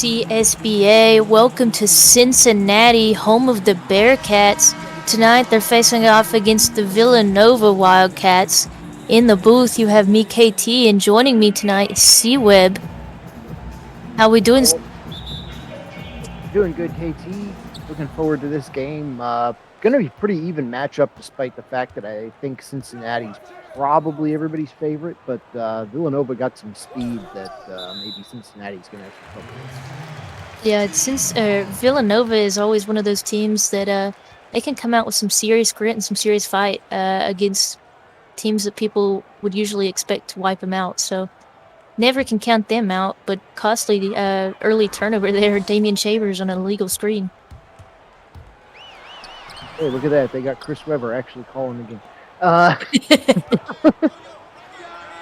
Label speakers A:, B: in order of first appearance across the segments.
A: CSBA. Welcome to Cincinnati, home of the Bearcats. Tonight they're facing off against the Villanova Wildcats. In the booth, you have me, KT, and joining me tonight is C-Web. How we doing?
B: Doing good, KT. Looking forward to this game. Going to be pretty even matchup, despite the fact that I think Cincinnati's probably everybody's favorite, but Villanova got some speed that maybe Cincinnati's going to have some trouble with.
A: Yeah, since Villanova is always one of those teams that they can come out with some serious grit and some serious fight against teams that people would usually expect to wipe them out. So never can count them out, but costly early turnover there. Damian Shavers on an illegal screen.
B: Hey, look at that. They got Chris Webber actually calling the game.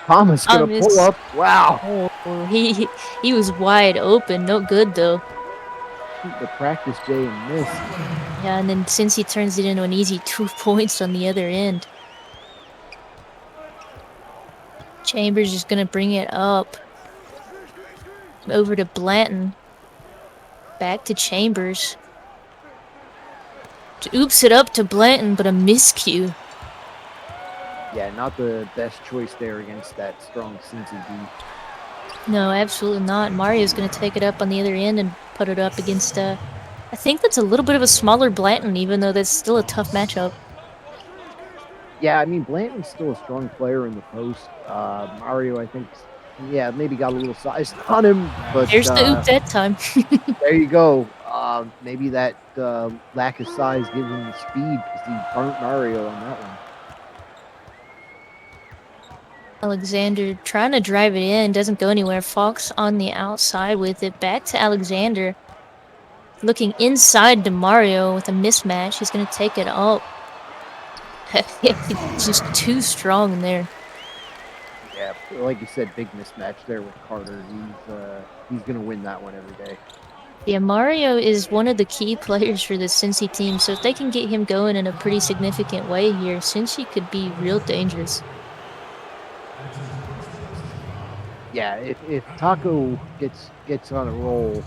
B: Thomas going to pull up. Wow.
A: Oh, he was wide open. No good, though.
B: The practice day and miss.
A: Yeah, and then since he turns it into an easy 2 points on the other end. Chambers is going to bring it up. Over to Blanton. Back to Chambers. Oops it up to Blanton, but a miscue.
B: Yeah, not the best choice there against that strong Cincy D.
A: No, absolutely not. Mario's going to take it up on the other end and put it up against, I think that's a little bit of a smaller Blanton, even though that's still a tough matchup.
B: Yeah, I mean, Blanton's still a strong player in the post. Mario, I think, yeah, maybe got a little size on him, but
A: there's the oop that time.
B: there you go. Maybe that lack of size gives him the speed because he burnt Mario on that one.
A: Alexander trying to drive it in, doesn't go anywhere. Fox on the outside with it. Back to Alexander. Looking inside to Mario with a mismatch. He's going to take it up. Just too strong in there.
B: Yeah, like you said, big mismatch there with Carter. He's going to win that one every day.
A: Yeah, Mario is one of the key players for the Cincy team, so if they can get him going in a pretty significant way here, Cincy could be real dangerous.
B: Yeah, if Taco gets on a roll,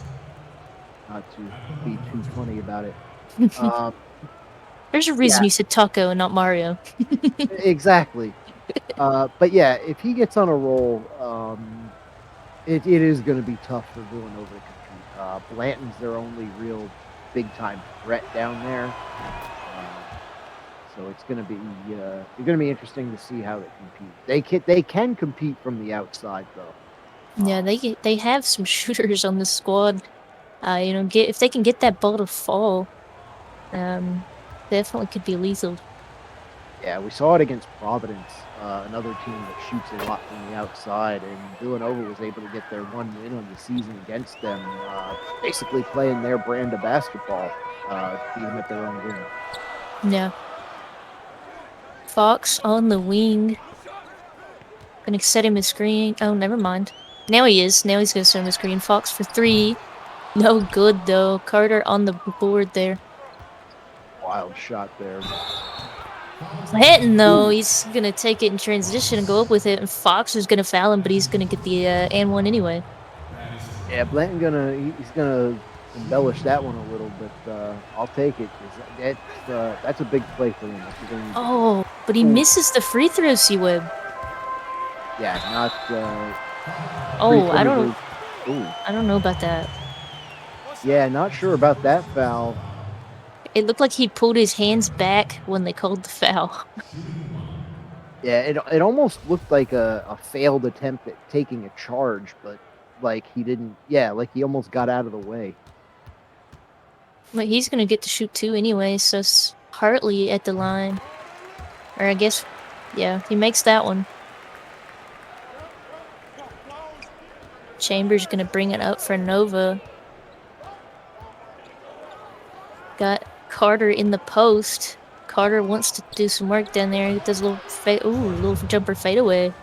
B: not to be too funny about it.
A: There's a reason you said Taco and not Mario.
B: Exactly. But yeah, if he gets on a roll, it is going to be tough for Villanova to compete. Blanton's their only real big time threat down there. So it's going to be interesting to see how they compete. They can compete from the outside though.
A: Yeah, they have some shooters on the squad. If they can get that ball to fall, definitely could be lethal.
B: Yeah, we saw it against Providence, another team that shoots a lot from the outside, and Villanova was able to get their one win on the season against them, basically playing their brand of basketball, beat them at their own game.
A: Yeah. Fox on the wing. Gonna set him a screen. Oh, never mind. Now he is. Now he's gonna set him a screen. Fox for 3. No good, though. Carter on the board there.
B: Wild shot there.
A: Hitting, though. He's gonna take it in transition and go up with it, and Fox is gonna foul him, but he's gonna get the and one anyway.
B: Yeah, Blanton he's gonna embellish that one a little, but I'll take it. That's a big play for him.
A: Oh, but he misses the free throw, C-Web.
B: Yeah, not.
A: Oh, I don't. I don't know about that.
B: Yeah, not sure about that foul.
A: It looked like he pulled his hands back when they called the foul.
B: Yeah, it almost looked like a failed attempt at taking a charge, but like he didn't. Yeah, like he almost got out of the way.
A: But he's gonna get to shoot 2 anyway, so it's Hartley at the line. Or I guess, yeah, he makes that one. Chambers gonna bring it up for Nova. Got Carter in the post. Carter wants to do some work down there. He does a little jumper fadeaway.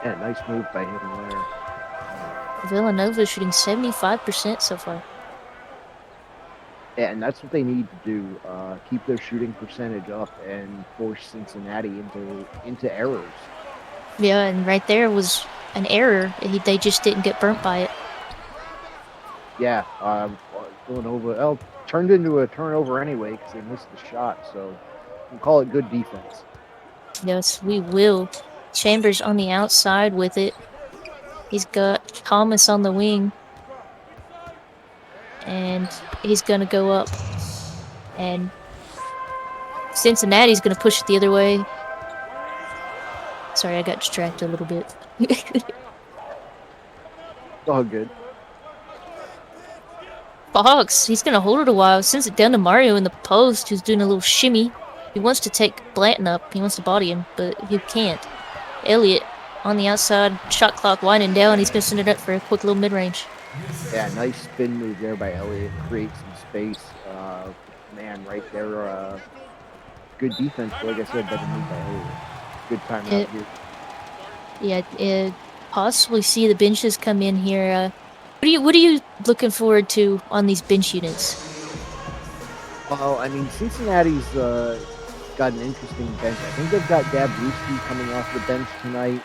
B: Yeah, nice move by him there.
A: Villanova shooting 75% so far.
B: Yeah, and that's what they need to do. Keep their shooting percentage up and force Cincinnati into errors.
A: Yeah, and right there was an error. They just didn't get burnt by it.
B: Yeah, Villanova turned into a turnover anyway because they missed the shot. So you can call it good defense.
A: Yes, we will. Chambers on the outside with it. He's got Thomas on the wing. And he's going to go up. And Cincinnati's going to push it the other way. Sorry, I got distracted a little bit.
B: It's all good.
A: Fox, he's going to hold it a while. Sends it down to Mario in the post, who's doing a little shimmy. He wants to take Blanton up. He wants to body him, but he can't. Elliott on the outside, shot clock winding down. He's going to send it up for a quick little mid-range.
B: Yeah, nice spin move there by Elliott. Create some space. Man, right there. Good defense, but like I said, better move by Elliott. Good timeout here.
A: Yeah, possibly see the benches come in here. What are you looking forward to on these bench units?
B: Well, I mean, Cincinnati's got an interesting bench. I think they've got Dabrowski coming off the bench tonight.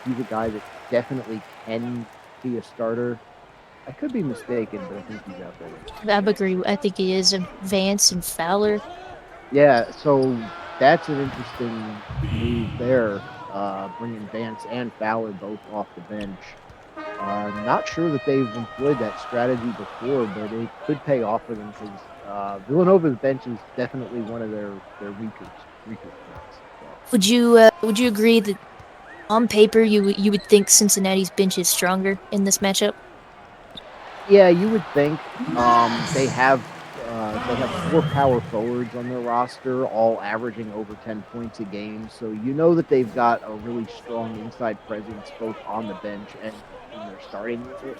B: He's a guy that definitely can be a starter. I could be mistaken, but I think he's out there.
A: I agree. I think he is. And Vance and Fowler.
B: Yeah, so that's an interesting move there, bringing Vance and Fowler both off the bench. Not sure that they've employed that strategy before, but it could pay off for them because Villanova's bench is definitely one of their weaker points. So.
A: Would you agree that on paper you would think Cincinnati's bench is stronger in this matchup?
B: Yeah, you would think. They have 4 power forwards on their roster, all averaging over 10 points a game. So you know that they've got a really strong inside presence both on the bench and in their starting unit.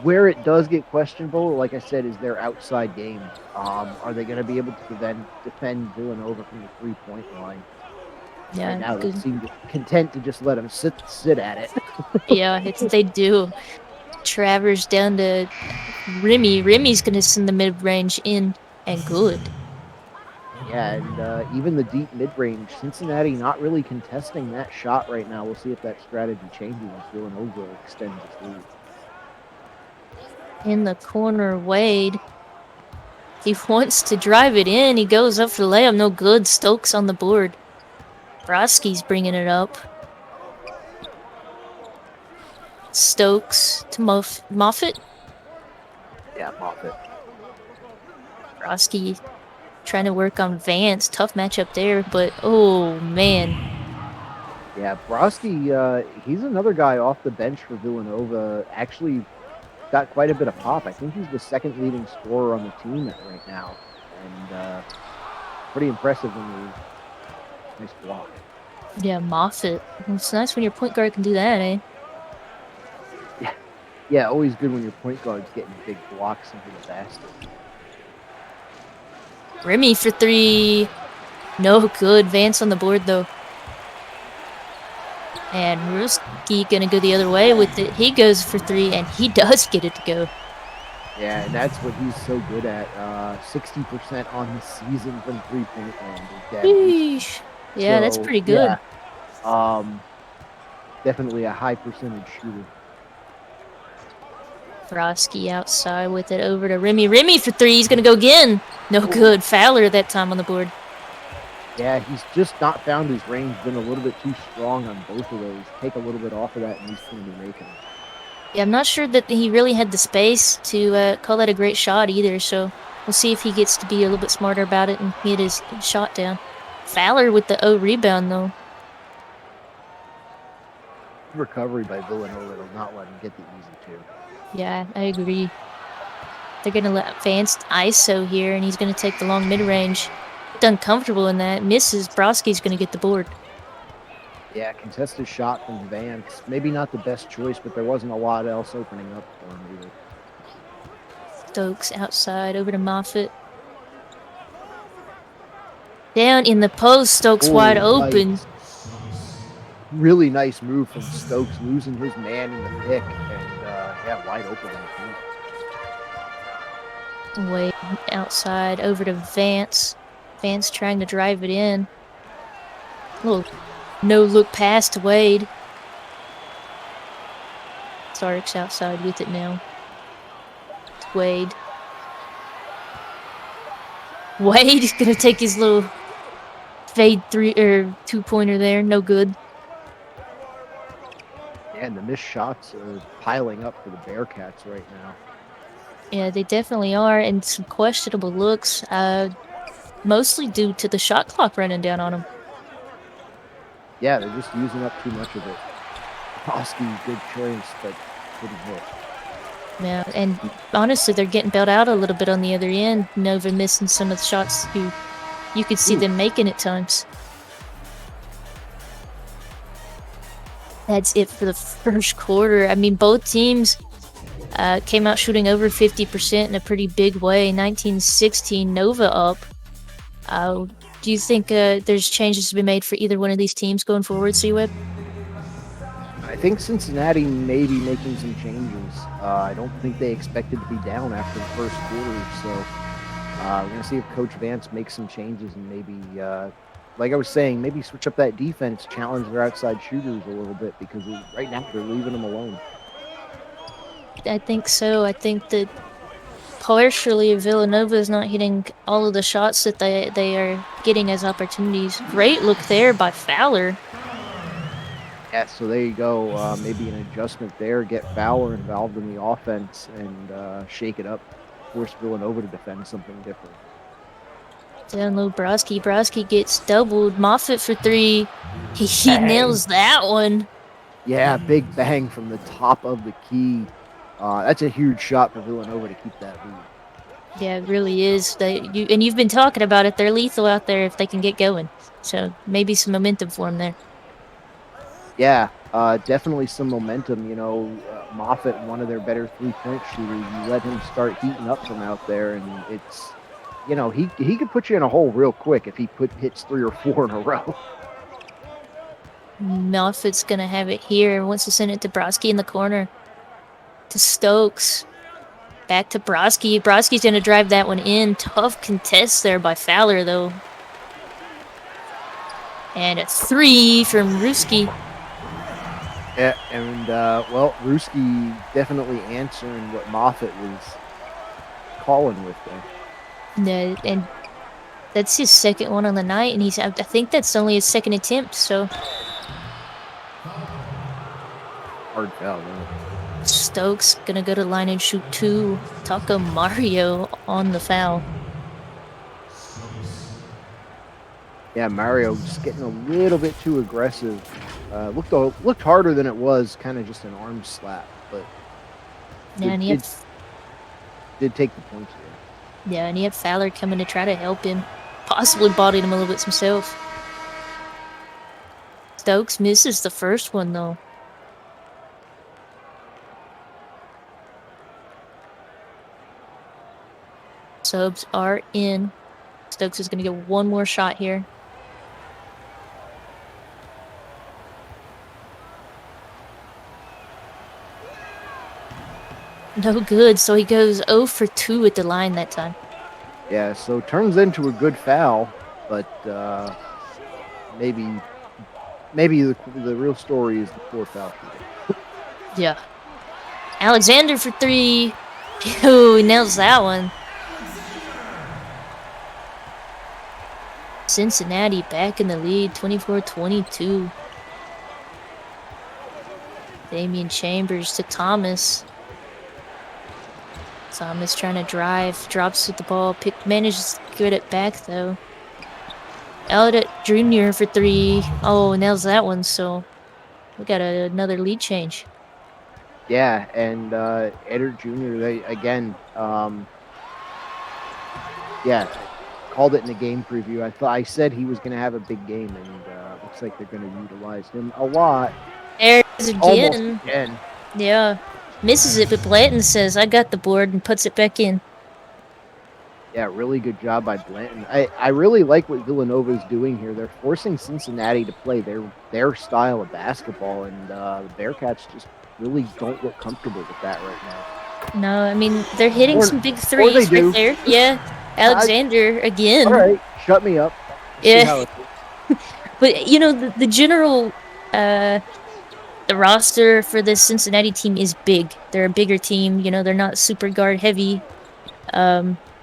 B: Where it does get questionable, like I said, is their outside game. Are they going to be able to defend Villanova from the 3-point line?
A: Yeah,
B: right now they seem content to just let them sit at it.
A: Yeah, they do. Travers down to Remy. Remy's going to send the mid-range in, and good.
B: Yeah, and even the deep mid-range, Cincinnati not really contesting that shot right now. We'll see if that strategy changes as Villanova extends its lead.
A: In the corner, Wade. He wants to drive it in. He goes up for the layup. No good. Stokes on the board. Broski's bringing it up. Stokes to Moffitt.
B: Yeah, Moffitt.
A: Broski trying to work on Vance. Tough matchup there, but oh, man.
B: Yeah, Broski, he's another guy off the bench for Villanova. Actually got quite a bit of pop. I think he's the second leading scorer on the team right now. And pretty impressive when you nice block.
A: Yeah, Moffitt. It's nice when your point guard can do that, eh?
B: Yeah, always good when your point guard's getting big blocks into the basket.
A: Remy for 3. No good. Vance on the board, though. And Ruski gonna go the other way with it. He goes for 3, and he does get it to go.
B: Yeah, and that's what he's so good at. 60% on the season from 3-point land.
A: Yeah, so, that's pretty good.
B: Yeah, definitely a high percentage shooter.
A: Broski outside with it over to Remy. Remy for 3. He's going to go again. No good. Fowler that time on the board.
B: Yeah, he's just not found his range. Been a little bit too strong on both of those. Take a little bit off of that, and he's going to be making it.
A: Yeah, I'm not sure that he really had the space to call that a great shot either, so we'll see if he gets to be a little bit smarter about it and get his shot down. Fowler with the rebound, though.
B: Recovery by Villanova will not let him get the easy 2.
A: Yeah, I agree. They're going to let Vance ISO here, and he's going to take the long mid-range. Done comfortable in that. Misses. Broski's going to get the board.
B: Yeah, contested shot from Vance. Maybe not the best choice, but there wasn't a lot else opening up for him either.
A: Stokes outside, over to Moffitt. Down in the post, Stokes wide open.
B: Nice. Really nice move from Stokes, losing his man in the pick, and yeah, wide open on the team.
A: Wade outside, over to Vance. Vance trying to drive it in. Little no-look pass to Wade. Starks outside with it now. It's Wade. Wade is gonna take his little fade 2-pointer there. No good.
B: And the missed shots are piling up for the Bearcats right now.
A: Yeah, they definitely are, and some questionable looks, mostly due to the shot clock running down on them.
B: Yeah, they're just using up too much of it. Broski, good choice, but couldn't hit.
A: Yeah, and honestly, they're getting bailed out a little bit on the other end. Nova missing some of the shots you could see them making at times. That's it for the first quarter. I mean, both teams came out shooting over 50% in a pretty big way. 19-16, Nova up. Do you think there's changes to be made for either one of these teams going forward, C-Web?
B: I think Cincinnati may be making some changes. I don't think they expected to be down after the first quarter, so we're going to see if Coach Vance makes some changes and maybe, like I was saying, maybe switch up that defense, challenge their outside shooters a little bit, because right now they're leaving them alone.
A: I think so. I think that partially Villanova is not hitting all of the shots that they are getting as opportunities. Great look there by Fowler.
B: Yeah, so there you go. Maybe an adjustment there. Get Fowler involved in the offense and shake it up. Force Villanova to defend something different.
A: Down low, Broski. Broski gets doubled. Moffitt for three. He nails that one.
B: Yeah, big bang from the top of the key. That's a huge shot for Villanova to keep that lead.
A: Yeah, it really is. You've been talking about it. They're lethal out there if they can get going. So maybe some momentum for them there.
B: Yeah, definitely some momentum. You know, Moffitt, one of their better 3-point shooters. You let him start heating up from out there, and it's, you know, he could put you in a hole real quick if he hits 3 or 4 in a row.
A: Moffitt's gonna have it here. Wants to send it to Broski in the corner. To Stokes. Back to Broski. Broski's gonna drive that one in. Tough contest there by Fowler, though. And a 3 from Ruski.
B: Yeah, and well, Ruski definitely answering what Moffitt was calling with there.
A: No, and that's his second one on the night, and I think that's only his second attempt, so.
B: Hard foul, man.
A: Stokes gonna go to line and shoot 2. Taco Mario on the foul.
B: Yeah, Mario just getting a little bit too aggressive. Looked harder than it was, kind of just an arm slap, but
A: Yeah, and he
B: did take the points there.
A: Yeah, and he had Fowler coming to try to help him, possibly bodied him a little bit himself. Stokes misses the first one, though. Subs are in. Stokes is going to get one more shot here. No good, so he goes 0 for 2 at the line that time.
B: Yeah, so turns into a good foul, but maybe the real story is the poor foul shooting.
A: Yeah. Alexander for 3. Ooh, he nails that one. Cincinnati back in the lead, 24-22. Damian Chambers to Thomas. Thomas trying to drive, drops with the ball, manages to get it back though. Elliott Jr. for 3. Oh, nails that one, so we got another lead change.
B: Yeah, and Eder Jr. They again, yeah, called it in the game preview. I said he was going to have a big game, and looks like they're going to utilize him a lot.
A: There's again.
B: Almost again.
A: Yeah, misses it, but Blanton says, "I got the board," and puts it back in.
B: Yeah, really good job by Blanton. I really like what Villanova is doing here. They're forcing Cincinnati to play their style of basketball, and the Bearcats just really don't look comfortable with that right now.
A: No, I mean, they're hitting some big threes right there. Yeah, Alexander again.
B: All right, shut me up.
A: Yeah. But, you know, the general the roster for this Cincinnati team is big. They're a bigger team. You know, they're not super guard heavy.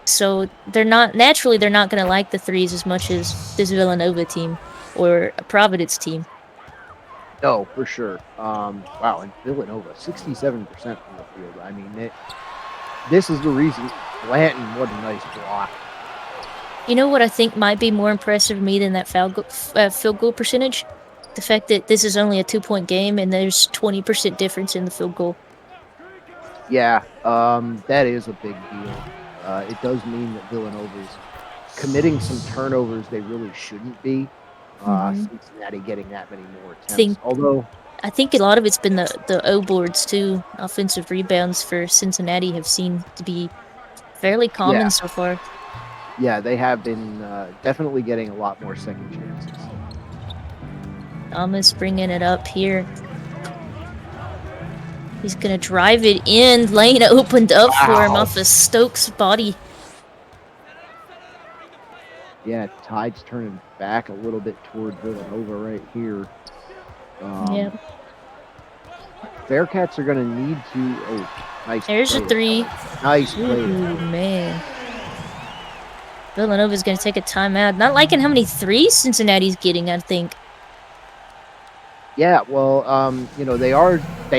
A: So they're not going to like the threes as much as this Villanova team or a Providence team.
B: No, for sure. Wow, and Villanova, 67% from the field. I mean, this is the reason. Blanton, what a nice block.
A: You know what I think might be more impressive to me than that field goal percentage? The fact that this is only a 2-point game and there's 20% difference in the field goal.
B: Yeah, that is a big deal. It does mean that Villanova's committing some turnovers they really shouldn't be. Cincinnati getting that many more attempts.
A: I think a lot of it's been the O boards too. Offensive rebounds for Cincinnati have seemed to be fairly common so far.
B: Yeah, they have been definitely getting a lot more second chances.
A: Thomas bringing it up here. He's going to drive it in. Lane opened up for him off of Stokes' body.
B: Yeah, tide's turning back a little bit toward Villanova right here.
A: Yep.
B: Bearcats are going to need to... Oh, nice
A: There's
B: play.
A: A three.
B: Nice play.
A: Ooh, man. Villanova's going to take a timeout. Not liking how many threes Cincinnati's getting, I think.
B: Yeah, well, you know, they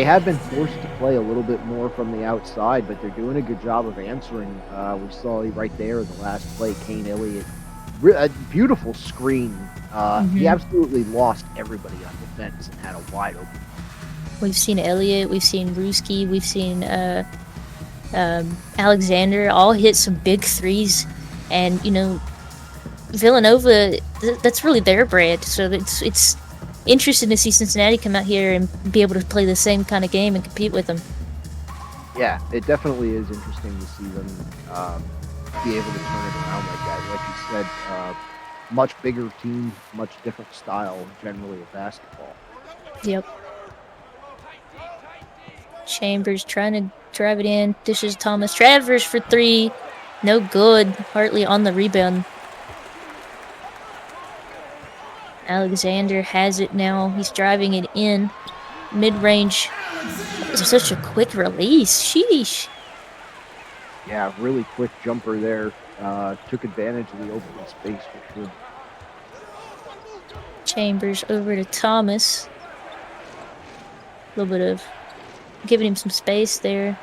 B: have been forced to play a little bit more from the outside, but they're doing a good job of answering. We saw right there in the last play, Kane Elliott, a beautiful screen. He absolutely lost everybody on defense and had a wide open.
A: We've seen Elliott, we've seen Ruski, we've seen Alexander all hit some big threes, and you know, Villanova, that's really their brand. So it's interesting to see Cincinnati come out here and be able to play the same kind of game and compete with them.
B: Yeah, it definitely is interesting to see them be able to turn it around like that. Like you said, much bigger team, much different style generally of basketball.
A: Yep. Chambers trying to drive it in. Dishes Thomas. Travers for three. No good. Hartley on the rebound. Alexander has it now. He's driving it in. Mid-range. That was such a quick release. Sheesh.
B: Yeah, really quick jumper there. Took advantage of the open space for sure.
A: Chambers over to Thomas. A little bit of giving him some space there.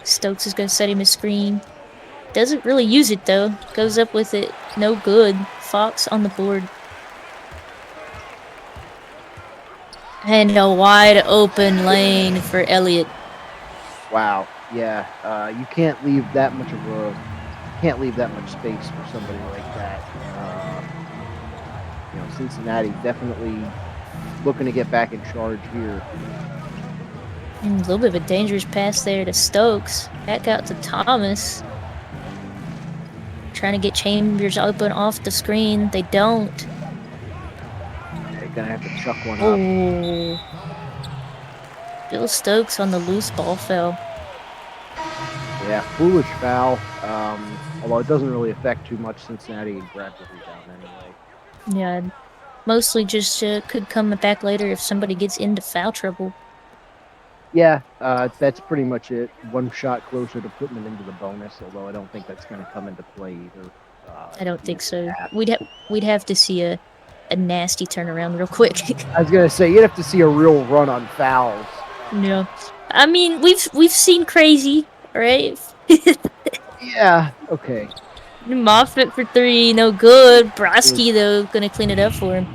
A: Stokes is going to set him a screen. Doesn't really use it though. Goes up with it. No good. Fox on the board. And a wide open lane for Elliott.
B: Wow. Yeah. You can't leave that much space for somebody like that. You know, Cincinnati definitely looking to get back in charge here.
A: A little bit of a dangerous pass there to Stokes. Back out to Thomas. Trying to get Chambers open off the screen. They don't.
B: They're going to have to chuck one
A: up. Bill Stokes on the loose ball foul.
B: Yeah, foolish foul. Although it doesn't really affect too much. Cincinnati grabbed the rebound anyway.
A: Yeah, mostly just could come back later if somebody gets into foul trouble.
B: Yeah, that's pretty much it. One shot closer to putting them into the bonus, although I don't think that's going to come into play either.
A: I don't think so. We'd have to see a nasty turnaround real quick.
B: I was going to say, you'd have to see a real run on fouls.
A: No. I mean, we've seen crazy, right?
B: Yeah, okay.
A: Moffitt for three, no good. Broski, though, going to clean it up for him.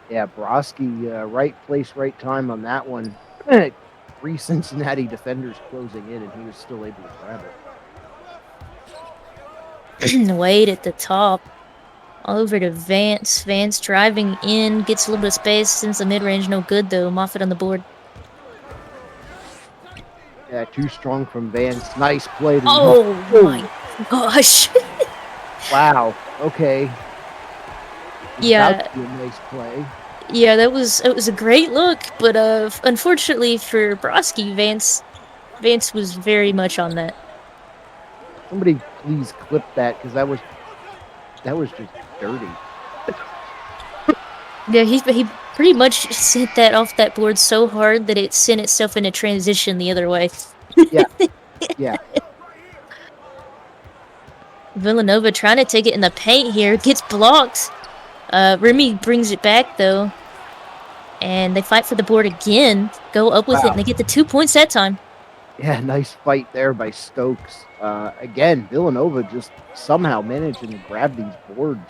B: Yeah, Broski, right place, right time on that one. 3 Cincinnati defenders closing in, and he was still able to grab
A: it. Wade at the top. Over to Vance. Vance driving in, gets a little bit of space since the mid-range, no good, though. Moffitt on the board.
B: Yeah, too strong from Vance. Nice play.
A: Oh, my gosh.
B: Wow, okay.
A: Yeah.
B: A nice play.
A: Yeah, it was a great look, but unfortunately for Broski, Vance was very much on that.
B: Somebody please clip that, because that was just dirty.
A: Yeah, pretty much sent that off that board so hard that it sent itself in a transition the other way.
B: Yeah, yeah.
A: Villanova trying to take it in the paint here. Gets blocked. Remy brings it back, though. And they fight for the board again. Go up with it, and they get the 2 points that time.
B: Yeah, nice fight there by Stokes. Again, Villanova just somehow managing to grab these boards.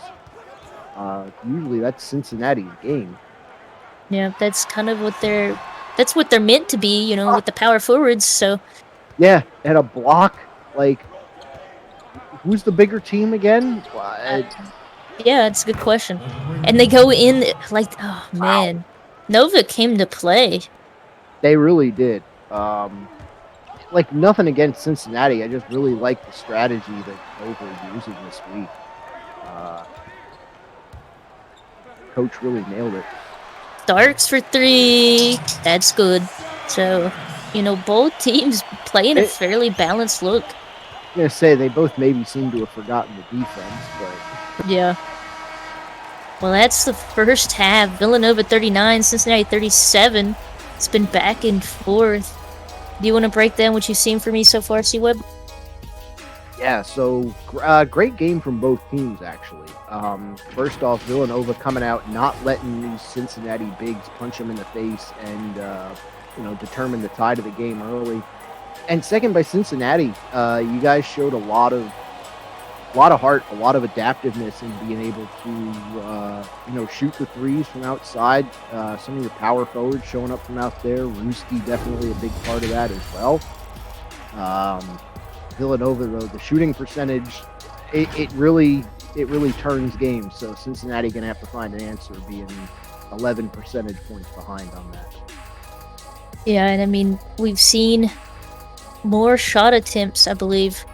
B: Usually that's Cincinnati's game.
A: Yeah, that's kind of what they're meant to be, with the power forwards. So
B: yeah, and a block. Like, who's the bigger team again?
A: Yeah, it's a good question. And they go in like, oh man, wow. Nova came to play.
B: They really did. Like nothing against Cincinnati. I just really like the strategy that Nova is using this week. Coach really nailed it.
A: Starks for 3. That's good. So, both teams playing a fairly balanced look.
B: I'm going to say they both maybe seem to have forgotten the defense, but...
A: Yeah. Well, that's the first half. Villanova 39, Cincinnati 37. It's been back and forth. Do you want to break down what you've seen for me so far, C-Web?
B: Yeah, so great game from both teams, actually. First off, Villanova coming out, not letting these Cincinnati bigs punch them in the face and, determine the tide of the game early. And second, by Cincinnati, you guys showed a lot of heart, a lot of adaptiveness in being able to, shoot the threes from outside. Some of your power forwards showing up from out there. Ruski definitely a big part of that as well. Villanova, though, the shooting percentage, it really turns games. So Cincinnati going to have to find an answer, being 11 percentage points behind on that.
A: Yeah, and I mean, we've seen more shot attempts, I believe,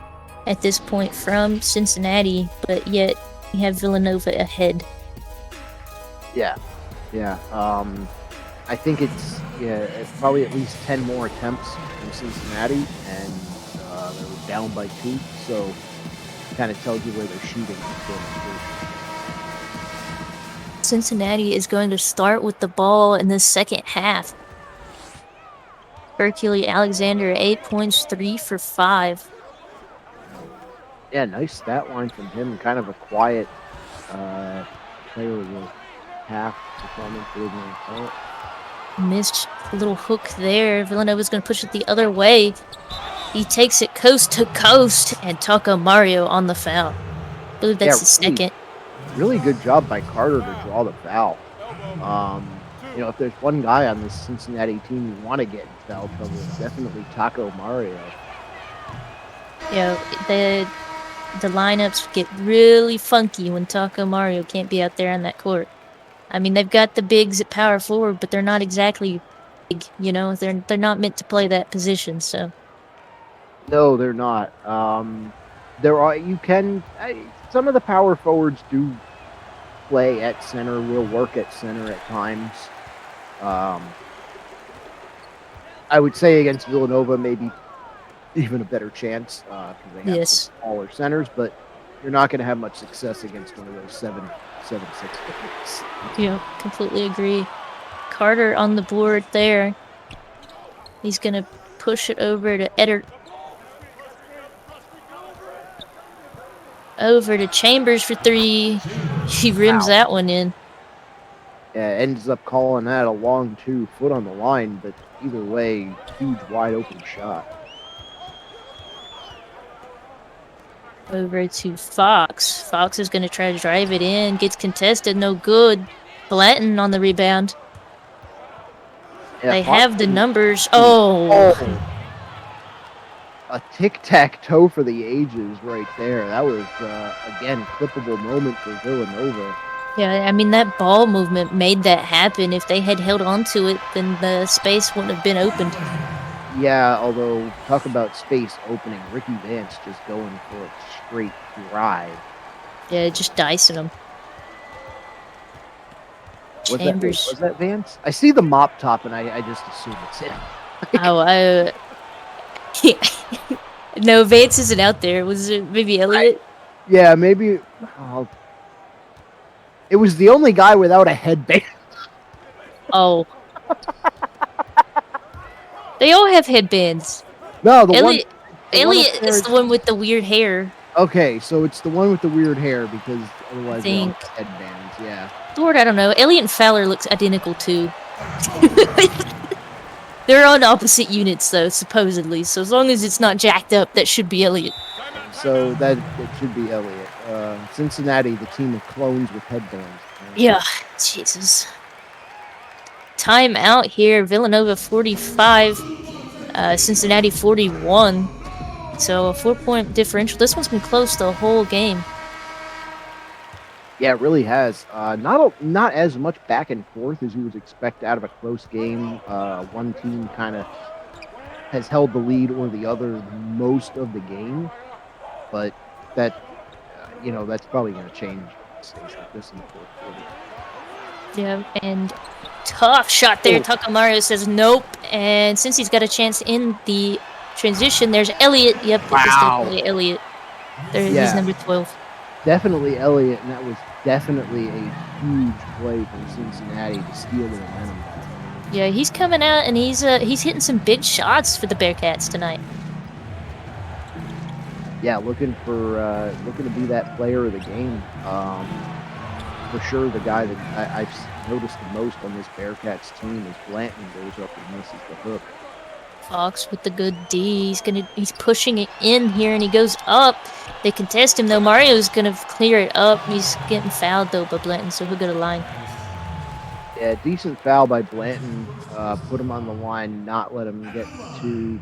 A: at this point from Cincinnati, but yet you have Villanova ahead.
B: Yeah. I think it's probably at least 10 more attempts from Cincinnati, and they were down by 2, so it kind of tells you where they're shooting.
A: Cincinnati is going to start with the ball in the second half. Hercule Alexander, 8 points, 3 for 5.
B: Yeah, nice stat line from him. Kind of a quiet player with a half performance.
A: Missed a little hook there. Villanova's going to push it the other way. He takes it coast to coast, and Taco Mario on the foul. I believe that's the second.
B: Really good job by Carter to draw the foul. If there's one guy on this Cincinnati team you want to get in foul trouble, it's definitely Taco Mario.
A: Yeah, the lineups get really funky when Taco Mario can't be out there on that court. I mean, they've got the bigs at power forward, but they're not exactly big, They're not meant to play that position, so.
B: No, they're not. Some of the power forwards do play at center, will work at center at times. I would say against Villanova, maybe even a better chance because they have smaller centers, but you're not going to have much success against one of those 7-6 guys.
A: Yeah, completely agree. Carter on the board there. He's going to push it over to Eddard. Over to Chambers for 3. He rims that one in.
B: Yeah, ends up calling that a long 2 foot on the line, but either way, huge wide open shot.
A: Over to Fox. Fox is going to try to drive it in. Gets contested, no good. Blanton on the rebound. Yeah, they have the numbers. Oh.
B: A tic-tac-toe for the ages right there. That was, again, clippable moment for Villanova.
A: Yeah, I mean, that ball movement made that happen. If they had held on to it, then the space wouldn't have been opened.
B: Yeah, although, talk about space opening. Ricky Vance just going for a straight drive.
A: Yeah, just dicing them.
B: Chambers. Was that Vance? I see the mop top, and I just assume it's him.
A: No, Vance isn't out there. Was it maybe Elliott?
B: Yeah, maybe. It was the only guy without a headband.
A: Oh. They all have headbands.
B: No, the one up
A: Elliot
B: there.
A: is the one with the weird hair.
B: Okay, so it's the one with the weird hair because otherwise they all
A: think.
B: have headbands. Yeah.
A: Lord, I don't know. Elliot and Fowler looks identical too. They're on opposite units though, supposedly. So as long as it's not jacked up, that should be Elliot.
B: So that it should be Elliot. Cincinnati, the team of clones with headbands.
A: Yeah, Jesus. Time out here. Villanova 45, Cincinnati 41. So a 4-point differential. This one's been close the whole game.
B: Yeah, it really has. Not as much back and forth as you would expect out of a close game. One team kind of has held the lead or the other most of the game, but that that's probably going to change stays like this in the fourth quarter.
A: Yeah, and tough shot there. Takamaru says nope, and since he's got a chance in the transition, there's Elliot. Yep, it is definitely Elliot. He's number 12.
B: Definitely Elliot, and that was definitely a huge play from Cincinnati to steal the momentum.
A: Yeah, he's coming out and he's hitting some big shots for the Bearcats tonight.
B: Yeah, looking to be that player of the game. For sure, the guy that I've noticed the most on this Bearcats team is Blanton goes up and misses the hook.
A: Fox with the good D. He's pushing it in here and he goes up. They contest him though. Mario's gonna clear it up. He's getting fouled though by Blanton, so he'll go to line.
B: Yeah, decent foul by Blanton. Put him on the line, not let him get to.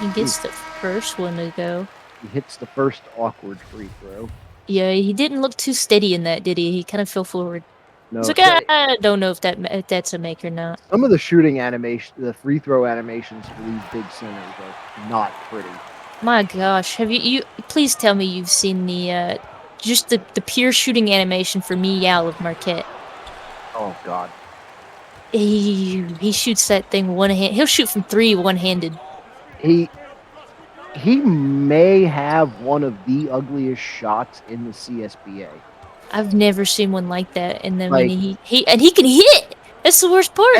A: He gets the first one to go.
B: He hits the first awkward free throw.
A: Yeah, he didn't look too steady in that, did he? He kind of fell forward.
B: No,
A: it's like, I don't know if that's a make or not.
B: Some of the shooting animation, the free throw animations for these big centers are not pretty.
A: My gosh, have you please tell me you've seen the just the pure shooting animation for Meow of Marquette.
B: Oh God.
A: He shoots that thing one hand. He'll shoot from 3 one-handed.
B: He may have one of the ugliest shots in the CSBA.
A: I've never seen one like that. And then he can hit. That's the worst part.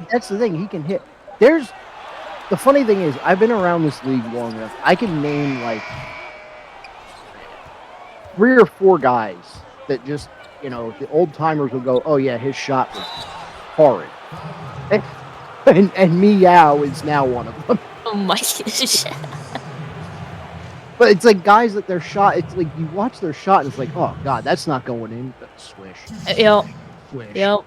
B: That's the thing. He can hit. The funny thing is, I've been around this league long enough. I can name like 3 or 4 guys that just, the old timers will go, "Oh yeah, his shot was horrid," and Meow is now one of them.
A: Oh my gosh.
B: But it's like guys that their shot. It's like you watch their shot and it's like, oh God, that's not going in. But swish.
A: Yep.
B: Swish.
A: Yep.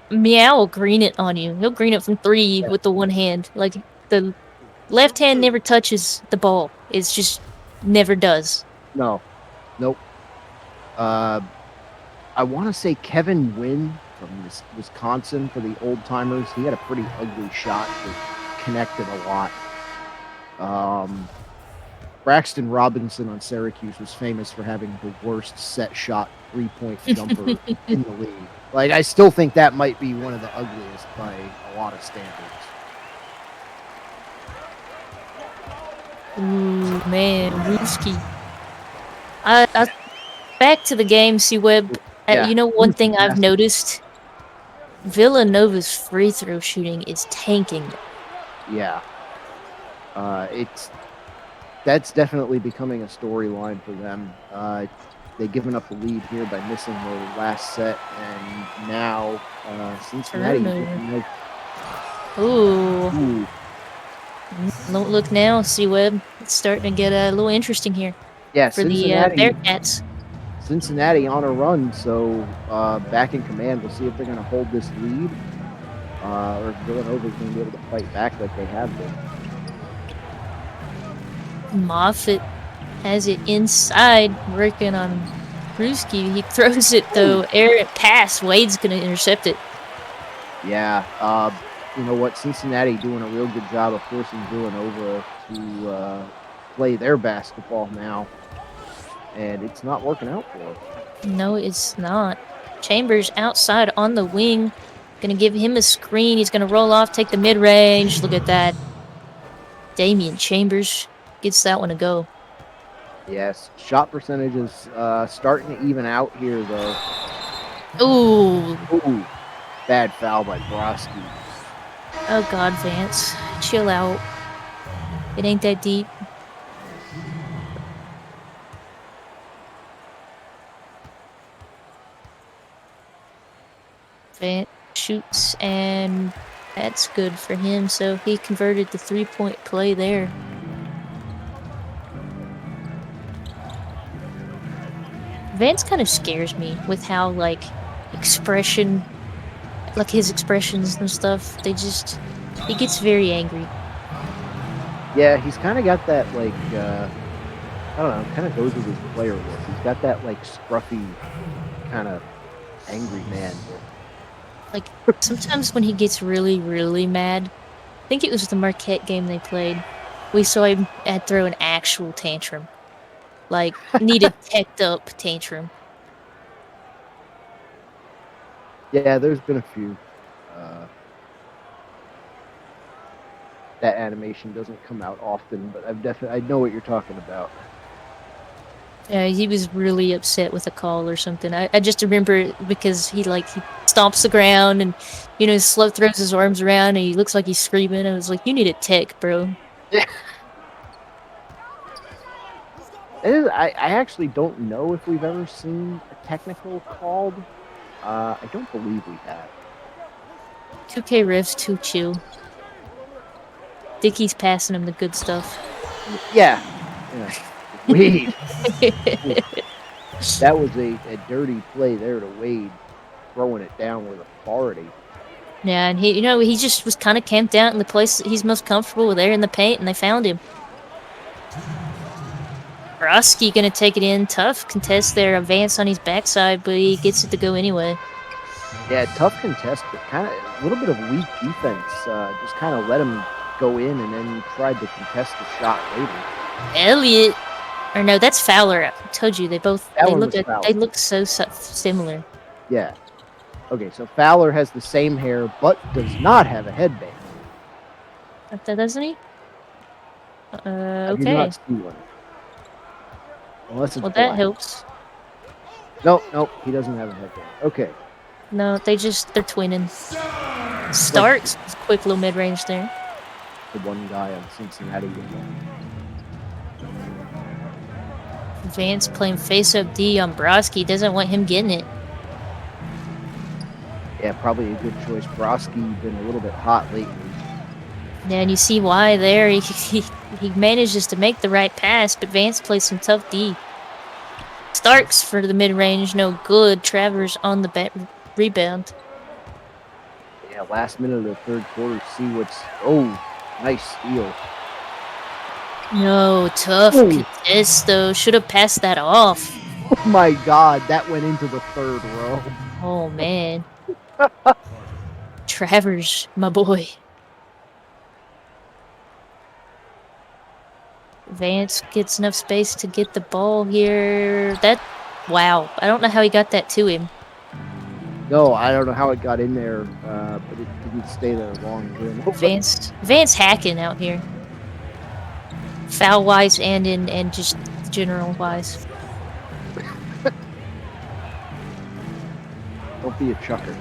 A: Meow will green it on you. He'll green it from 3 with the one hand. Like the left hand never touches the ball. It's just never does.
B: No. Nope. I want to say Kevin Wynn from Wisconsin for the old timers. He had a pretty ugly shot that connected a lot. Braxton Robinson on Syracuse was famous for having the worst set shot 3-point jumper in the league. Like, I still think that might be one of the ugliest by a lot of standards.
A: Ooh, man, Ruski. Back to the game, C-Web. Yeah. One thing I've noticed? Villanova's free throw shooting is tanking.
B: Yeah. That's definitely becoming a storyline for them. They've given up the lead here by missing the last set, and now Cincinnati.
A: Ooh. Don't look now, C-Web. It's starting to get a little interesting here.
B: Yeah,
A: for the Bearcats.
B: Cincinnati on a run, so back in command. We'll see if they're going to hold this lead, or if Villanova's going to be able to fight back like they have been.
A: Moffitt has it inside, working on Pruski. He throws it though. Errant pass. Wade's gonna intercept it.
B: Yeah. You know what? Cincinnati doing a real good job of forcing Villanova to play their basketball now, and it's not working out for them.
A: No, it's not. Chambers outside on the wing, gonna give him a screen. He's gonna roll off, take the mid-range. Look at that. Damian Chambers gets that one to go.
B: Yes, shot percentage is starting to even out here, though.
A: Ooh.
B: Ooh, bad foul by Broski.
A: Oh God, Vance. Chill out. It ain't that deep. Vance shoots, and that's good for him. So he converted the 3-point play there. Vance kind of scares me with how, like, his expressions and stuff, he gets very angry.
B: Yeah, he's kind of got that, like, I don't know, kind of goes with his player look. He's got that, like, scruffy, kind of angry man look.
A: Like, sometimes when he gets really, really mad, I think it was the Marquette game they played, we saw him throw an actual tantrum. Like, needed teched up tantrum.
B: Yeah, there's been a few. That animation doesn't come out often, but I know what you're talking about.
A: Yeah, he was really upset with a call or something. I just remember it because he stomps the ground and, slow throws his arms around and he looks like he's screaming. I was like, you need a tech, bro.
B: Yeah. I actually don't know if we've ever seen a technical called. I don't believe we have.
A: 2K refs too chill. Dickie's passing him the good stuff.
B: Yeah. Wade. That was a dirty play there to Wade, throwing it down with authority.
A: Yeah, and he just was kind of camped out in the place that he's most comfortable with, there in the paint, and they found him. Broski gonna take it in. Tough contest there. Advance on his backside, but he gets it to go anyway.
B: Yeah, tough contest, but kind of a little bit of weak defense. Just kind of let him go in and then tried to contest the shot later.
A: Elliott, or no, that's Fowler. I told you
B: That one was Fowler.
A: they look so similar.
B: Yeah. Okay, so Fowler has the same hair, but does not have a headband.
A: Doesn't he?
B: I do
A: Okay.
B: not see one. Unless it's
A: Well,
B: black.
A: that helps.
B: Nope, he doesn't have a headband. Okay.
A: No, they're twinning. Starks, quick little mid-range there.
B: The one guy on Cincinnati.
A: Vance playing face-up D on Broski. Doesn't want him getting it.
B: Yeah, probably a good choice. Broski been a little bit hot lately.
A: Yeah, and you see why there. He manages to make the right pass, but Vance plays some tough D. Starks for the mid-range, no good. Travers on the rebound.
B: Yeah, last minute of the third quarter, see what's... Oh, nice steal.
A: No, tough contest, though. Should have passed that off.
B: Oh my God, that went into the third row.
A: Oh, man. Travers, my boy. Vance gets enough space to get the ball here. Wow. I don't know how he got that to him.
B: No, I don't know how it got in there, but it didn't stay there long.
A: Vance hacking out here. Foul-wise and just general-wise.
B: Don't be a chucker.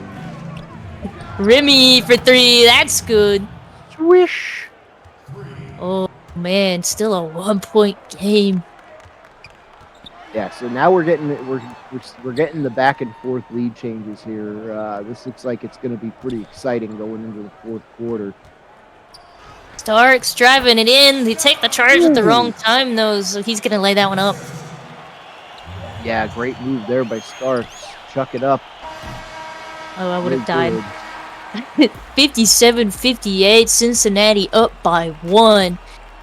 A: Remy for 3. That's good.
B: Swish.
A: Oh, man. Still a 1-point game.
B: Yeah, so now we're getting the back and forth lead changes here. This looks like it's going to be pretty exciting going into the fourth quarter.
A: Starks driving it in. They take the charge at the wrong time, though, so he's going to lay that one up.
B: Yeah, great move there by Starks. Chuck it up.
A: Oh, I would have died. 57-58, Cincinnati up by 1.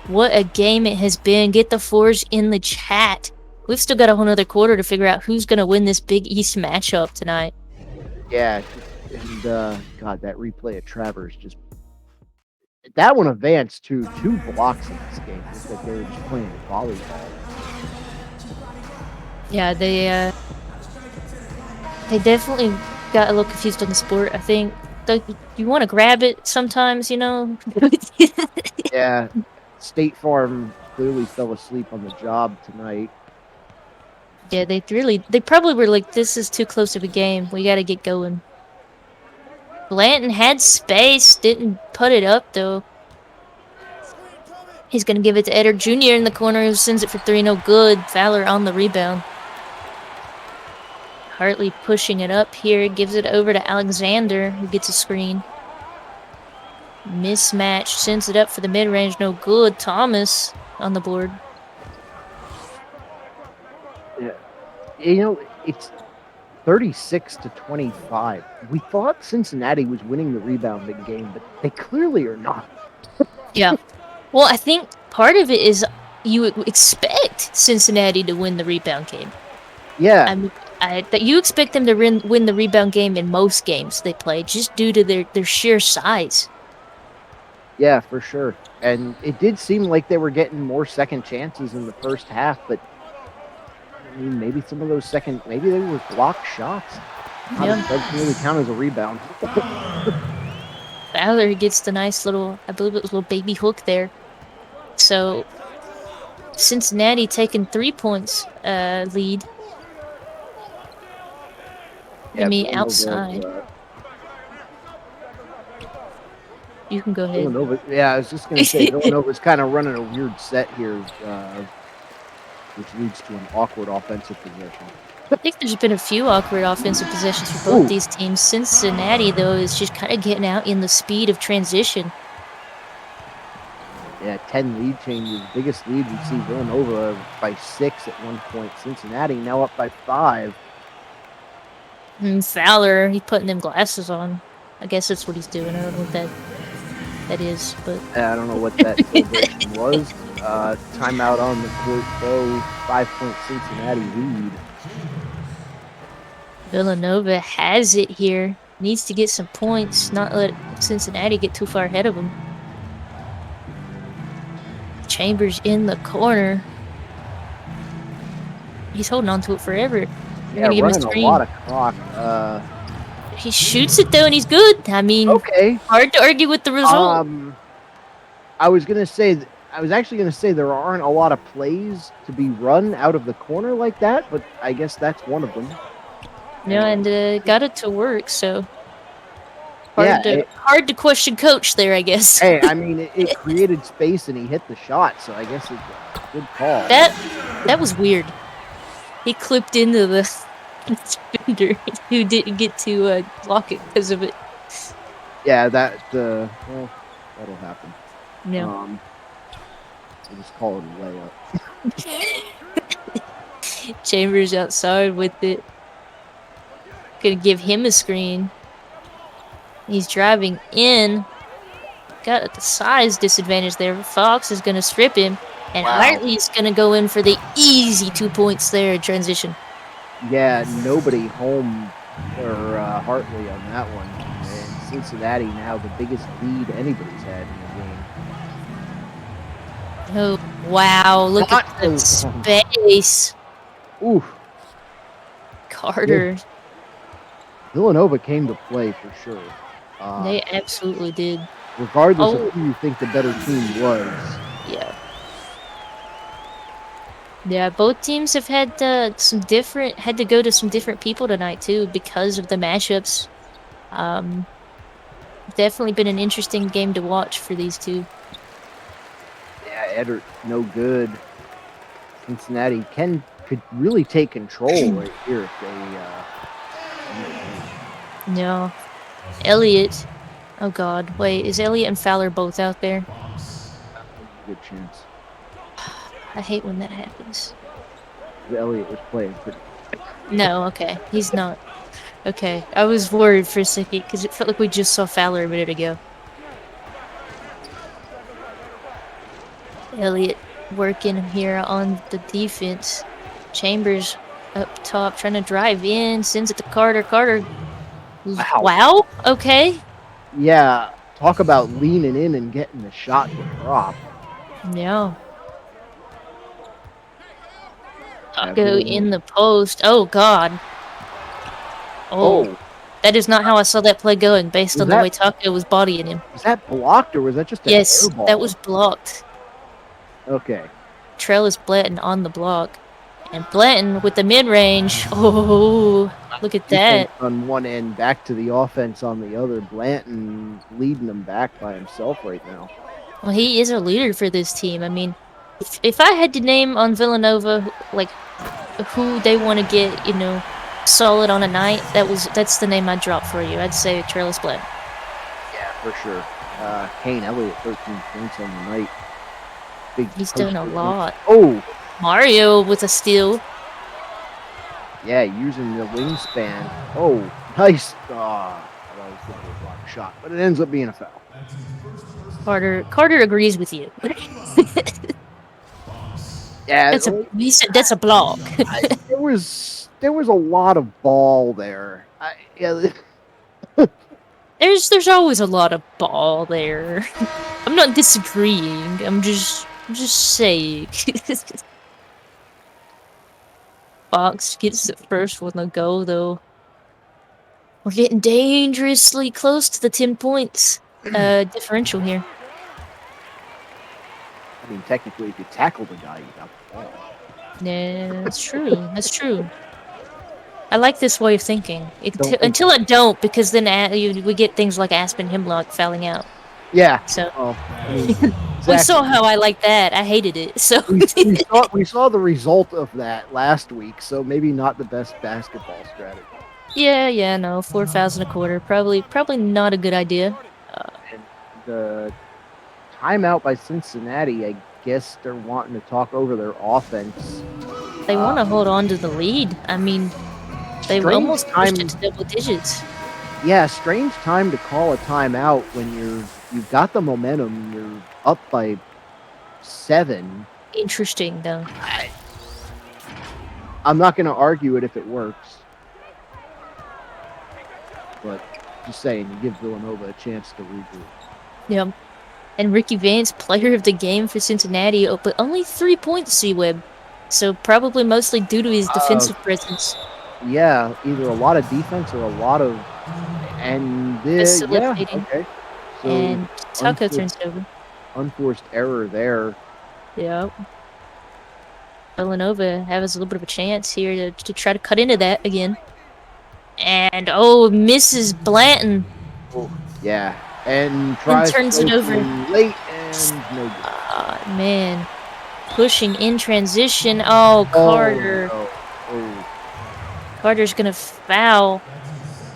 A: What a game it has been. Get the fours in the chat. We've still got a whole other quarter to figure out who's going to win this Big East matchup tonight.
B: Yeah, and God, that replay of Travers just... That one advanced to 2 blocks in this game. It's like they were just playing volleyball.
A: Yeah, they definitely got a little confused on the sport, I think. You want to grab it sometimes,
B: Yeah, State Farm clearly fell asleep on the job tonight.
A: Yeah, they probably were like, this is too close of a game. We got to get going. Blanton had space, didn't put it up though. He's going to give it to Eder Jr. in the corner, who sends it for three. No good. Fowler on the rebound. Hartley pushing it up here, gives it over to Alexander, who gets a screen. Mismatch, sends it up for the mid-range, no good. Thomas on the board.
B: Yeah. You know, it's 36-25. We thought Cincinnati was winning the rebounding game, but they clearly are not.
A: Yeah. Well, I think part of it is you expect Cincinnati to win the rebound game.
B: Yeah.
A: That you expect them to win the rebound game in most games they play, just due to their sheer size.
B: Yeah, for sure. And it did seem like they were getting more second chances in the first half, but I mean, maybe some of those maybe they were blocked shots.
A: Yeah.
B: It doesn't really count as a rebound.
A: Fowler gets the nice little, I believe it was a little baby hook there. So Cincinnati taking 3 points lead.
B: Yeah,
A: Me outside. You can go ahead.
B: Villanova, yeah, I was just going to say, Villanova's kind of running a weird set here, which leads to an awkward offensive possession.
A: I think there's been a few awkward offensive possessions for both these teams. Cincinnati, though, is just kind of getting out in the speed of transition.
B: Yeah, 10 lead changes. Biggest lead, we see Villanova by 6 at one point. Cincinnati now up by 5.
A: And Fowler, he's putting them glasses on. I guess that's what he's doing. I don't know what that is, but
B: I don't know what that celebration was. Timeout on the court, though. 5-point Cincinnati lead.
A: Villanova has it here. Needs to get some points, not let Cincinnati get too far ahead of them. Chambers in the corner. He's holding on to it forever.
B: Yeah, running a lot of clock.
A: He shoots it though, and he's good. I mean,
B: okay.
A: Hard to argue with the result.
B: I was actually gonna say there aren't a lot of plays to be run out of the corner like that, but I guess that's one of them.
A: No, and got it to work, so hard to question coach there, I guess.
B: Hey, I mean, it created space and he hit the shot, so I guess it's a good call.
A: That was weird. He clipped into the defender who didn't get to block it because of it.
B: Yeah, that'll happen.
A: No.
B: We'll just call it a
A: layup. Chambers outside with it. Gonna give him a screen. He's driving in. Got the size disadvantage there. Fox is gonna strip him. And Hartley's gonna go in for the easy 2 points there in transition.
B: Yeah, nobody home for Hartley on that one. And Cincinnati now the biggest lead anybody's had in the game.
A: Oh, wow. Look at the space.
B: Oof.
A: Carter.
B: Villanova came to play for sure.
A: They absolutely did.
B: Regardless of who you think the better team was.
A: Yeah. Yeah, both teams have had to go to some different people tonight too because of the matchups. Definitely been an interesting game to watch for these two.
B: Yeah, Eder, no good. Cincinnati could really take control right here if they.
A: No, Elliott. Oh God, wait, is Elliott and Fowler both out there?
B: Good chance.
A: I hate when that happens.
B: Elliott was playing pretty.
A: No, okay, he's not. Okay, I was worried for a second because it felt like we just saw Fowler a minute ago. Elliott working here on the defense. Chambers up top trying to drive in, sends it to Carter. Carter. Wow. Okay.
B: Yeah, talk about leaning in and getting the shot to drop.
A: Yeah. Taco in the post. Oh, God. Oh. That is not how I saw that play going based on the way Taco was bodying him.
B: Was that blocked or was that just an
A: Yes,
B: airball?
A: that was blocked.
B: Okay.
A: Trellis Blanton on the block. And Blanton with the mid-range. Oh, look at
B: Defense
A: that.
B: on one end, back to the offense on the other. Blanton leading them back by himself right now.
A: Well, he is a leader for this team. I mean, if I had to name on Villanova, like, who they want to get, solid on a night, that's the name I'd drop for you. I'd say Trellis Blanton.
B: Yeah, for sure. Kane Elliott, 13 points on the night.
A: He's done a lot.
B: Oh!
A: Mario with a steal.
B: Yeah, using the wingspan. Oh, nice. That was going to be a block shot, but it ends up being a foul.
A: Carter agrees with you.
B: Yeah,
A: that's a block.
B: there was a lot of ball there.
A: There's always a lot of ball there. I'm not disagreeing. I'm just saying. Fox gets the first one to go, though. We're getting dangerously close to the 10 points differential here.
B: I mean, technically, if you tackle the guy, you got the ball.
A: Yeah, that's true. That's true. I like this way of thinking. Until I don't, because then we get things like Aspen Hemlock fouling out.
B: Yeah.
A: So
B: I mean, exactly.
A: We saw how I like that. I hated it. So
B: we saw the result of that last week. So maybe not the best basketball strategy.
A: Yeah, no, 4 fouls and a quarter. Probably not a good idea.
B: And the timeout by Cincinnati, I guess they're wanting to talk over their offense.
A: They want to hold on to the lead. I mean, they almost pushed it to double digits.
B: Yeah, strange time to call a timeout when you've got the momentum. You're up by 7.
A: Interesting, though.
B: I'm not going to argue it if it works. But just saying, you give Villanova a chance to regroup.
A: Yep. And Ricky Vance, player of the game for Cincinnati, but only 3 points, C-Web. So probably mostly due to his defensive presence.
B: Yeah, either a lot of defense or a lot of... And
A: facilitating.
B: Yeah, okay. So
A: and Tucker turns it over.
B: Unforced error there.
A: Yep. Villanova has a little bit of a chance here to try to cut into that again. And misses Blanton.
B: Oh, yeah. And tries
A: turns it over
B: late and no good.
A: Man. Pushing in transition. Carter. Carter's gonna foul.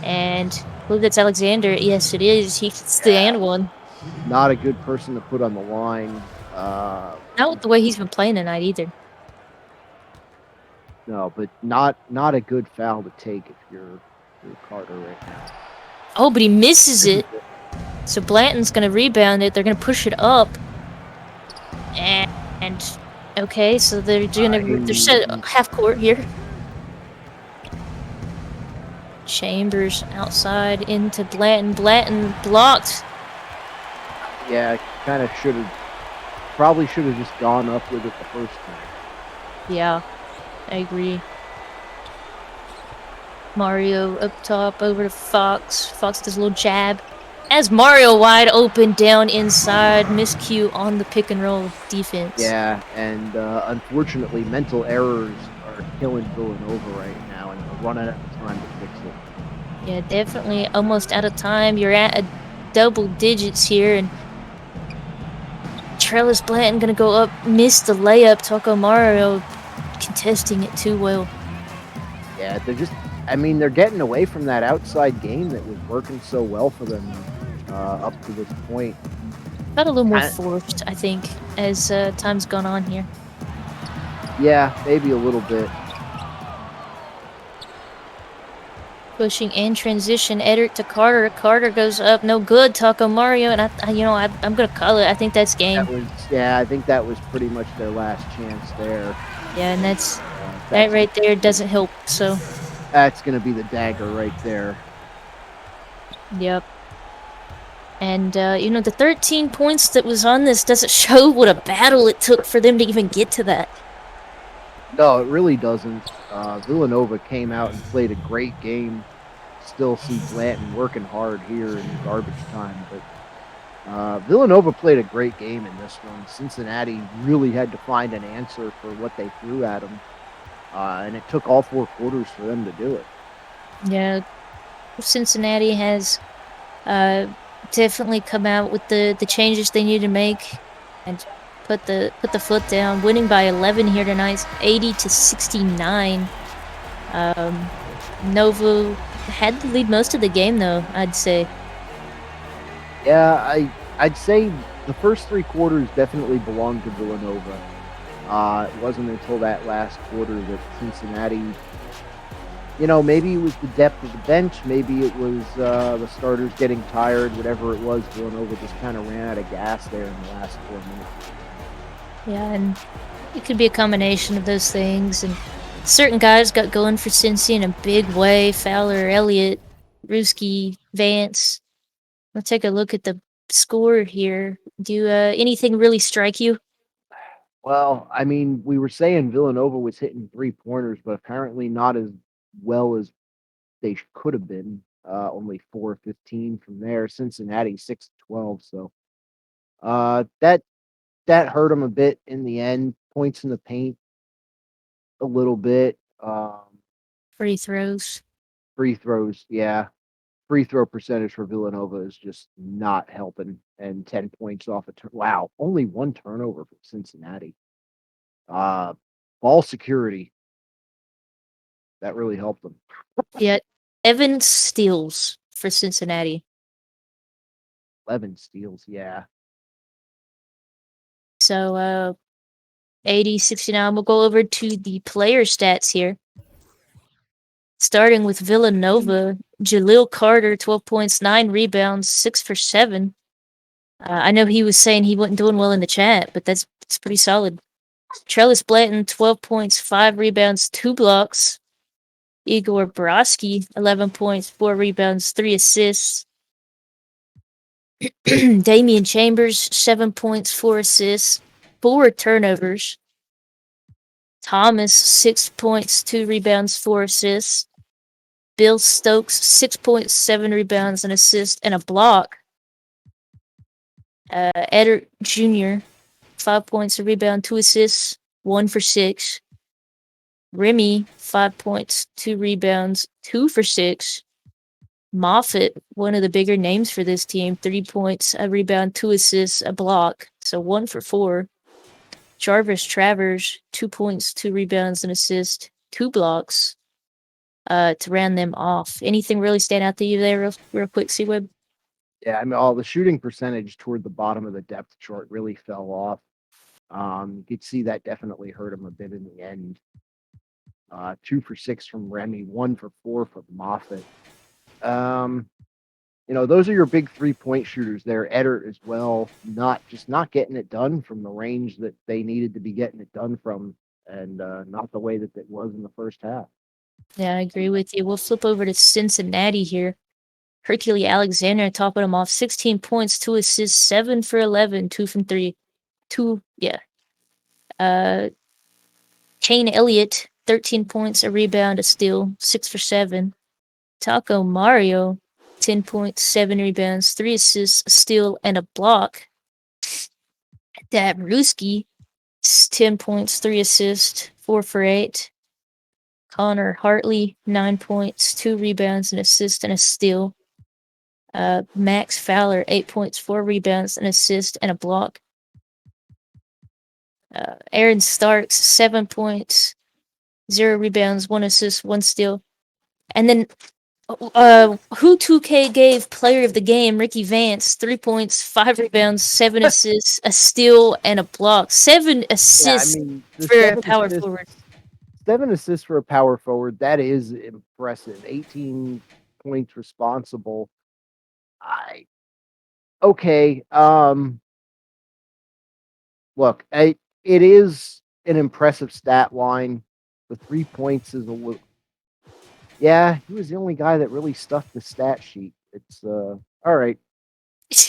A: And I believe that's Alexander. Yes, it is. He gets the and one.
B: Not a good person to put on the line.
A: Not the way he's been playing tonight either.
B: No, but not a good foul to take if you're Carter right now.
A: Oh, but he misses it. So Blanton's gonna rebound it. They're gonna push it up. And okay, so they're set half court here. Chambers outside into Blanton. Blanton blocked.
B: Yeah, probably should have just gone up with it the first time.
A: Yeah, I agree. Mario up top over to Fox. Fox does a little jab. As Mario wide open down inside. Miscue on the pick and roll defense.
B: Yeah, and unfortunately mental errors are killing Villanova right now, and they're running out of time to fix it.
A: Yeah, definitely almost out of time. You're at double digits here, and Trellis Blanton gonna go up, miss the layup. Taco Mario contesting it too well.
B: Yeah, they're getting away from that outside game that was working so well for them up to this point.
A: Got a little more forced, I think, as time's gone on here.
B: Yeah, maybe a little bit.
A: Pushing in transition, Edric to Carter. Carter goes up, no good. Taco Mario, and I'm gonna call it. I think that's game.
B: I think that was pretty much their last chance there.
A: Yeah, and that right there doesn't help. So
B: that's gonna be the dagger right there.
A: Yep. And the 13 points that was on this doesn't show what a battle it took for them to even get to that.
B: No, it really doesn't. Villanova came out and played a great game. Still see Blanton working hard here in garbage time, but Villanova played a great game in this one. Cincinnati really had to find an answer for what they threw at them, and it took all 4 quarters for them to do it.
A: Yeah, Cincinnati has uh, definitely come out with the changes they need to make and put the foot down, winning by 11 here tonight, 80-69. Um, Nova had the lead most of the game, though, I'd say.
B: Yeah, I'd say the first 3 quarters definitely belonged to Villanova. It wasn't until that last quarter that Cincinnati, maybe it was the depth of the bench, maybe it was the starters getting tired, whatever it was. Villanova just kind of ran out of gas there in the last 4 minutes.
A: Yeah, and it could be a combination of those things. And certain guys got going for Cincy in a big way. Fowler, Elliott, Ruski, Vance. Let's take a look at the score here. Do anything really strike you?
B: Well, I mean, we were saying Villanova was hitting 3 pointers, but apparently not as well as they could have been. Only 4 of 15 from there. Cincinnati 6 of 12. So that hurt them a bit in the end. Points in the paint a little bit.
A: Free throws.
B: Free throws, yeah. Free throw percentage for Villanova is just not helping. And 10 points off a wow, only one turnover from Cincinnati. Uh, Ball security that really helped them.
A: Yet Evan steals for Cincinnati.
B: 11 steals, yeah.
A: So 80-69. We'll go over to the player stats here. Starting with Villanova, Jaleel Carter, 12 points, 9 rebounds, 6 for 7. I know he was saying he wasn't doing well in the chat, but that's pretty solid. Trellis Blanton, 12 points, 5 rebounds, 2 blocks. Igor Borowski, 11 points, 4 rebounds, 3 assists. Damian Chambers, 7 points, 4 assists, 4 turnovers. Thomas, 6 points, 2 rebounds, 4 assists. Bill Stokes, 6 points, 7 rebounds, an assist, and a block. Eder Jr., 5 points, a rebound, 2 assists, 1 for 6. Remy, 5 points, 2 rebounds, 2 for 6. Moffitt, one of the bigger names for this team, 3 points, a rebound, 2 assists, a block, so 1 for 4. Jarvis Travers, 2 points, 2 rebounds, an assist, 2 blocks to round them off. Anything really stand out to you there, real quick, C-Web?
B: Yeah, I mean, all the shooting percentage toward the bottom of the depth chart really fell off. You could see that definitely hurt him a bit in the end. 2 for 6 from Remy, 1 for 4 from Moffitt. Those are your big 3-point shooters there. Eder as well, not getting it done from the range that they needed to be getting it done from, and not the way that it was in the first half.
A: Yeah, I agree with you. We'll flip over to Cincinnati here. Hercule Alexander topping them off, 16 points, 2 assists, 7 for 11, 2 from 3. Uh, Kane Elliott, 13 points, a rebound, a steal, 6 for 7. Taco Mario, 10 points, 7 rebounds, 3 assists, a steal, and a block. Dab Ruski, 10 points, 3 assists, 4 for 8. Connor Hartley, 9 points, 2 rebounds, an assist, and a steal. Max Fowler, 8 points, 4 rebounds, an assist, and a block. Aaron Starks, 7 points, 0 rebounds, 1 assist, 1 steal. And then who 2K gave player of the game, Ricky Vance, 3 points, 5 rebounds, 7 assists, a steal, and a block. 7
B: Yeah, I
A: assists
B: mean, the
A: for a power forward.
B: 7 assists for a power forward, that is impressive. 18 points responsible. Okay. Look, it is an impressive stat line. The 3 points is a little. Yeah, he was the only guy that really stuffed the stat sheet. It's all right.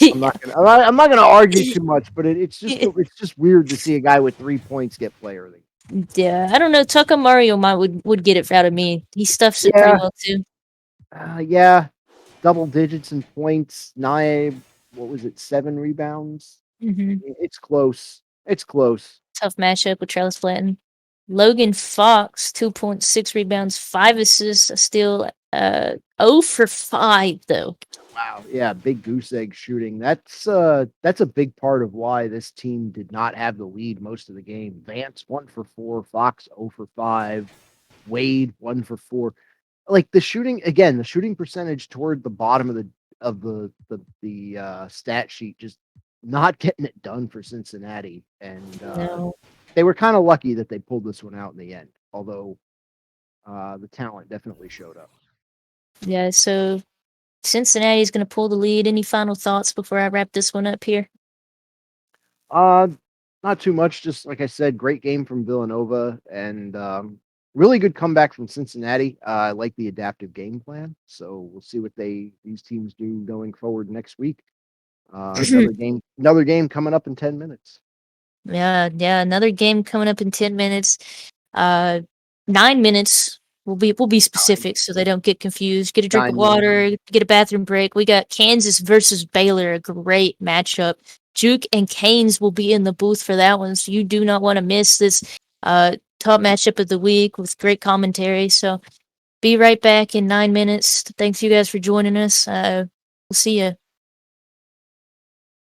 B: I'm not gonna argue too much, but it's just weird to see a guy with 3 points get player of the game.
A: Yeah, I don't know. Taco Mario would get it out of me. He stuffs it pretty
B: Yeah,
A: well too.
B: yeah, double digits in points, 9, what was it, 7 rebounds?
A: Hmm.
B: It's close. It's close.
A: Tough matchup with Travis Flatton. Logan Fox, 2.6 rebounds, 5 assists, still 0 for 5 though.
B: Wow, yeah, big goose egg shooting. That's a big part of why this team did not have the lead most of the game. Vance 1 for 4, Fox 0 for 5, Wade 1 for 4. Like the shooting again, the shooting percentage toward the bottom of the stat sheet just not getting it done for Cincinnati, and
A: No.
B: they were kind of lucky that they pulled this one out in the end. Although the talent definitely showed up.
A: Yeah, so Cincinnati's going to pull the lead. Any final thoughts before I wrap this one up here?
B: Uh, Not too much. Just like I said, great game from Villanova and really good comeback from Cincinnati. I like the adaptive game plan, so we'll see what these teams do going forward next week. Another game coming up in 10 minutes.
A: Yeah, another game coming up in 10 minutes. 9 minutes. We'll be specific so they don't get confused. Get a drink of
B: 9 minutes.
A: water, get a bathroom break. We got Kansas versus Baylor, a great matchup. Juke and Canes will be in the booth for that one, so you do not want to miss this top matchup of the week with great commentary. So be right back in 9 minutes. Thanks you guys for joining us. We'll see you.